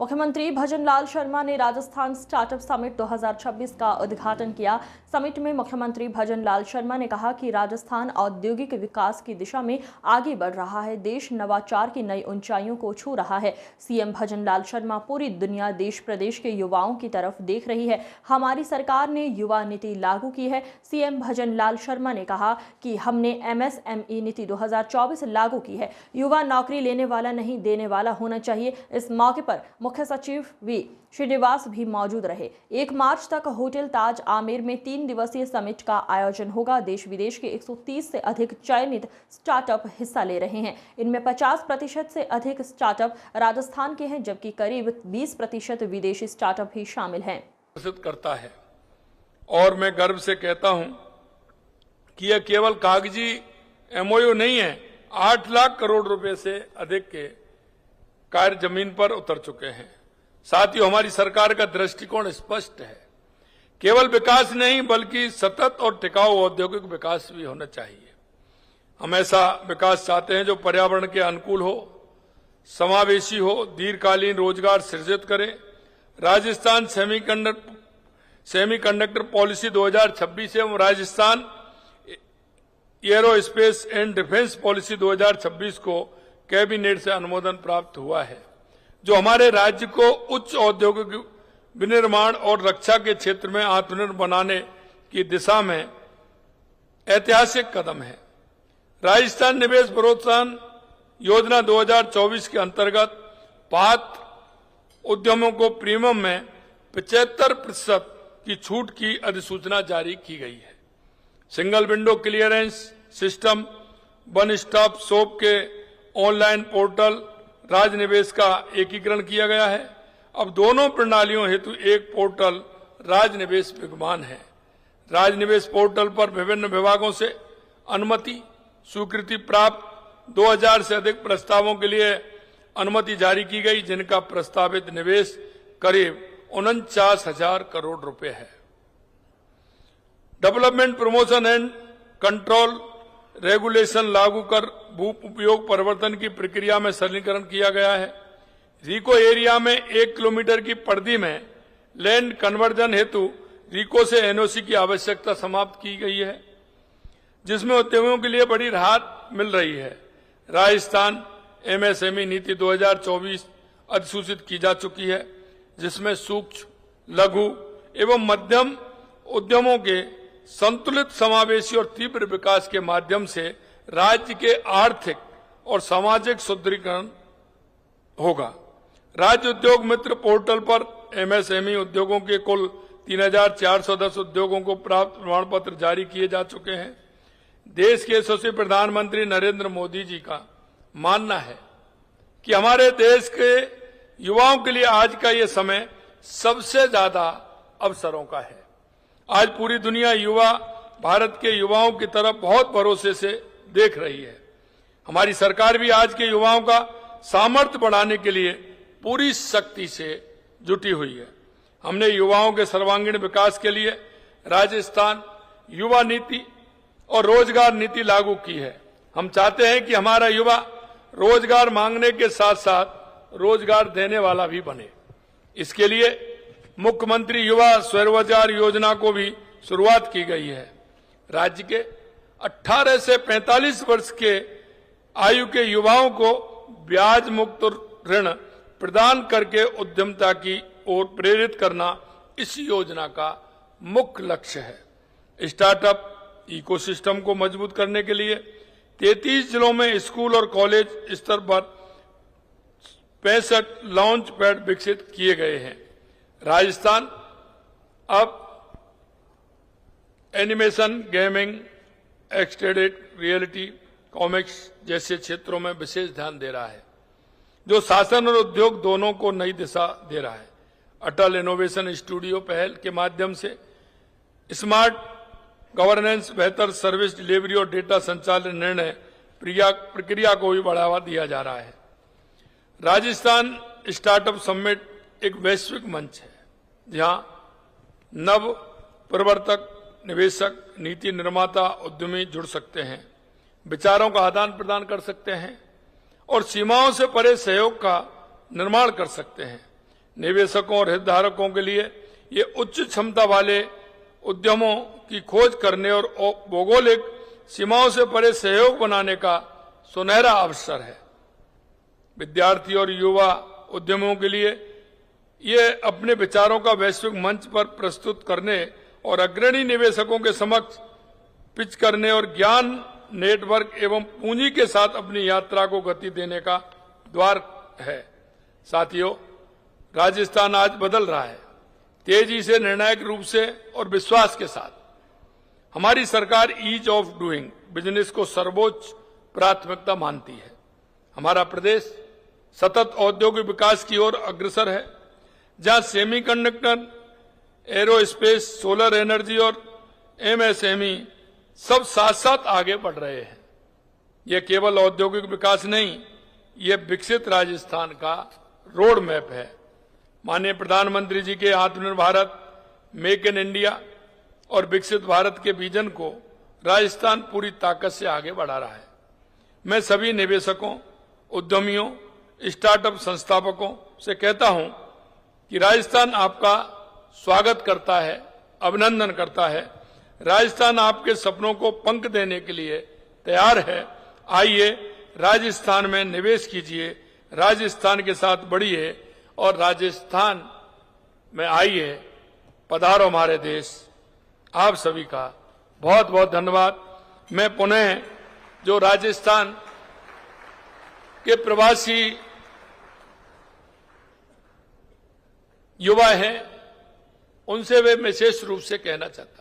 मुख्यमंत्री भजनलाल शर्मा ने Rajasthan startup summit 2026 का उद्घाटन किया। समिट में मुख्यमंत्री भजनलाल शर्मा ने कहा कि राजस्थान औद्योगिक विकास की दिशा में आगे बढ़ रहा है। देश नवाचार की नई ऊंचाइयों को छू रहा है। सीएम भजनलाल शर्मा, पूरी दुनिया देश प्रदेश के युवाओं की तरफ देख रही है। हमारी सरकार ने युवा नीति लागू की है। सीएम भजनलाल शर्मा ने कहा कि हमने MSME नीति 2024 लागू की है। युवा नौकरी लेने वाला नहीं, देने वाला होना चाहिए। इस मौके पर मुख्य सचिव वी श्रीनिवास भी मौजूद रहे। 1 मार्च तक होटल ताज आमेर में 3 दिवसीय समिट का आयोजन होगा। देश विदेश के 130 से अधिक चयनित स्टार्टअप हिस्सा ले रहे हैं। इनमें 50% से अधिक स्टार्टअप राजस्थान के हैं, जबकि करीब 20% विदेशी स्टार्टअप भी शामिल हैं। करता है और मैं गर्व से कहता हूं कि यह केवल कागजी MOU नहीं है। 8 लाख करोड़ रुपए से अधिक के कार्य जमीन पर उतर चुके हैं। साथियों, हमारी सरकार का दृष्टिकोण स्पष्ट है। केवल विकास नहीं बल्कि सतत और टिकाऊ औद्योगिक विकास भी होना चाहिए। हम ऐसा विकास चाहते हैं जो पर्यावरण के अनुकूल हो, समावेशी हो, दीर्घकालीन रोजगार सृजित करे। राजस्थान सेमीकंडक्टर पॉलिसी 2026 एवं Rajasthan aerospace and defence policy 2026 को कैबिनेट से अनुमोदन प्राप्त हुआ है, जो हमारे राज्य को उच्च औद्योगिक विनिर्माण और रक्षा के क्षेत्र में आत्मनिर्भर बनाने की दिशा में ऐतिहासिक कदम है। राजस्थान निवेश प्रोत्साहन योजना 2024 के अंतर्गत पात्र उद्यमों को प्रीमियम में 75% की छूट की अधिसूचना जारी की गई है। Single window clearance system, one stop shop के ऑनलाइन पोर्टल, राजनिवेश का एकीकरण किया गया है। अब दोनों प्रणालियों हेतु एक पोर्टल राजनिवेश विद्यमान है। राजनिवेश पोर्टल पर विभिन्न विभागों से अनुमति स्वीकृति प्राप्त 2000 से अधिक प्रस्तावों के लिए अनुमति जारी की गई, जिनका प्रस्तावित निवेश करीब 49,000 करोड़ रुपए है। Development promotion and control regulation लागू कर भू उपयोग परिवर्तन की प्रक्रिया में सरलीकरण किया गया है। रिको एरिया में 1 किलोमीटर की परिधि में लैंड कन्वर्जन हेतु रिको से NOC की आवश्यकता समाप्त की गई है, जिसमें उद्योगों के लिए बड़ी राहत मिल रही है। राजस्थान MSME नीति 2024 अधिसूचित की जा चुकी है, जिसमें सूक्ष्म, लघु एवं मध्यम उद्यमों के संतुलित, समावेशी और तीव्र विकास के माध्यम से राज्य के आर्थिक और सामाजिक सुदृढ़ीकरण होगा। राज्य उद्योग मित्र पोर्टल पर MSME उद्योगों के कुल 3,410 उद्योगों को प्राप्त प्रमाण पत्र जारी किए जा चुके हैं। देश के यशस्वी प्रधानमंत्री नरेंद्र मोदी जी का मानना है कि हमारे देश के युवाओं के लिए आज का ये समय सबसे ज्यादा अवसरों का है। आज पूरी दुनिया भारत के युवाओं की तरफ बहुत भरोसे से देख रही है। हमारी सरकार भी आज के युवाओं का सामर्थ्य बढ़ाने के लिए पूरी शक्ति से जुटी हुई है। हमने युवाओं के सर्वांगीण विकास के लिए राजस्थान युवा नीति और रोजगार नीति लागू की है। हम चाहते हैं कि हमारा युवा रोजगार मांगने के साथ साथ रोजगार देने वाला भी बने। इसके लिए मुख्यमंत्री युवा स्वरोजगार योजना को भी शुरुआत की गई है। राज्य के 18 से 45 वर्ष के आयु के युवाओं को ब्याज मुक्त ऋण प्रदान करके उद्यमिता की ओर प्रेरित करना इस योजना का मुख्य लक्ष्य है। स्टार्टअप इकोसिस्टम को मजबूत करने के लिए 33 जिलों में स्कूल और कॉलेज स्तर पर 65 लॉन्च पैड विकसित किए गए हैं। राजस्थान अब animation, gaming, extended reality, comics जैसे क्षेत्रों में विशेष ध्यान दे रहा है, जो शासन और उद्योग दोनों को नई दिशा दे रहा है। अटल इनोवेशन स्टूडियो पहल के माध्यम से स्मार्ट गवर्नेंस, बेहतर सर्विस डिलीवरी और डेटा संचालन निर्णय प्रक्रिया को भी बढ़ावा दिया जा रहा है। राजस्थान स्टार्टअप समिट एक वैश्विक मंच है, जहां नव प्रवर्तक, निवेशक, नीति निर्माता, उद्यमी जुड़ सकते हैं, विचारों का आदान प्रदान कर सकते हैं और सीमाओं से परे सहयोग का निर्माण कर सकते हैं। निवेशकों और हितधारकों के लिए ये उच्च क्षमता वाले उद्यमों की खोज करने और भौगोलिक सीमाओं से परे सहयोग बनाने का सुनहरा अवसर है। विद्यार्थी और युवा उद्यमियों के लिए ये अपने विचारों का वैश्विक मंच पर प्रस्तुत करने और अग्रणी निवेशकों के समक्ष पिच करने और ज्ञान नेटवर्क एवं पूंजी के साथ अपनी यात्रा को गति देने का द्वार है। साथियों, राजस्थान आज बदल रहा है, तेजी से, निर्णायक रूप से और विश्वास के साथ। हमारी सरकार ईज ऑफ डूइंग बिजनेस को सर्वोच्च प्राथमिकता मानती है। हमारा प्रदेश सतत औद्योगिक विकास की ओर अग्रसर है, जहां सेमीकंडक्टर, एरोस्पेस, सोलर एनर्जी और एमएसएमई सब साथ साथ आगे बढ़ रहे हैं। यह केवल औद्योगिक विकास नहीं, यह विकसित राजस्थान का रोड मैप है। माननीय प्रधानमंत्री जी के आत्मनिर्भर भारत, मेक इन इंडिया और विकसित भारत के विजन को राजस्थान पूरी ताकत से आगे बढ़ा रहा है। मैं सभी निवेशकों, उद्यमियों, स्टार्टअप संस्थापकों से कहता हूं कि राजस्थान आपका स्वागत करता है, अभिनंदन करता है। राजस्थान आपके सपनों को पंख देने के लिए तैयार है। आइए राजस्थान में निवेश कीजिए, राजस्थान के साथ बढ़िए और राजस्थान में आइए। पधारो हमारे देश। आप सभी का बहुत बहुत धन्यवाद। मैं पुनः जो राजस्थान के प्रवासी युवा हैं, उनसे वे विशेष रूप से कहना चाहता हूं।